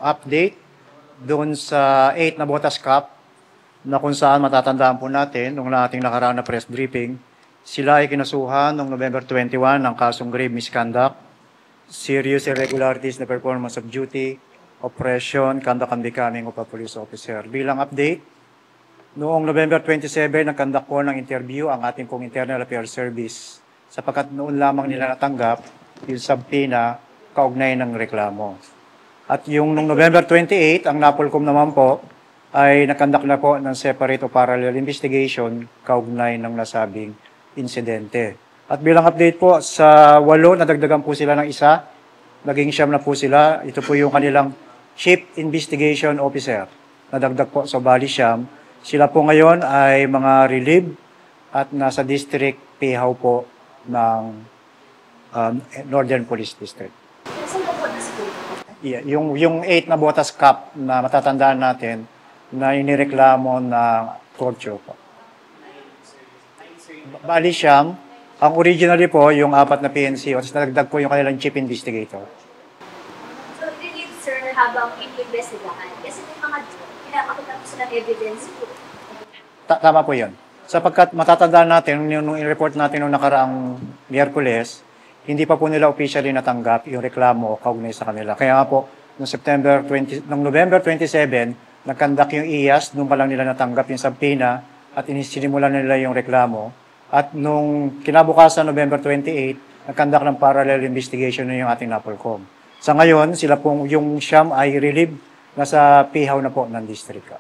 update doon sa 8 na Botas Cup na kung saan matatandaan po natin nung ating nakaraan na press briefing, sila ay kinasuhan noong November 21 ng kasong grave misconduct, serious irregularities in the performance of duty, oppression, conduct and becoming of a police officer. Bilang update, noong November 27, nagkandak po ng interview ang ating pong Internal Affairs Service sapagkat noon lamang nila natanggap yung subpoena kaugnay ng reklamo. At yung noong November 28, ang NAPOLCOM naman po ay nakandak na po ng separate o parallel investigation kaugnay ng nasabing insidente. At bilang update po, sa 8, nadagdagan po sila ng isa, naging 9 na po sila. Ito po yung kanilang Chief Investigation Officer. Nadagdag po sa bali 9. Sila po ngayon ay mga relieved at nasa District Pihaw po ng Northern Police District. Yeah, yung 8 na Botas Cup na matatandaan natin na inireklamo na torture po. Bali 9. Ang originally po, yung 4 na PNC, at nadagdag po yung kanilang chief investigator. So, relief, sir, habang inimbestigahan, kasi may mga pinapakita po sila evidence po. Tama po yun. Sapagkat matatandaan natin, nung i-report natin nung nakaraang Miyerkules, hindi pa po nila officially natanggap yung reklamo kaugnay sa kanila. Kaya nga po, noong November 27, nagkandak yung IAS, nung pa lang nila natanggap yung subpoena at sinimulan nila yung reklamo. At nung kinabukasan, November 28, nagkandak ng parallel investigation na yung ating NAPOLCOM. Sa ngayon, sila pong yung siyam ay relieved, nasa pihaw na po ng district.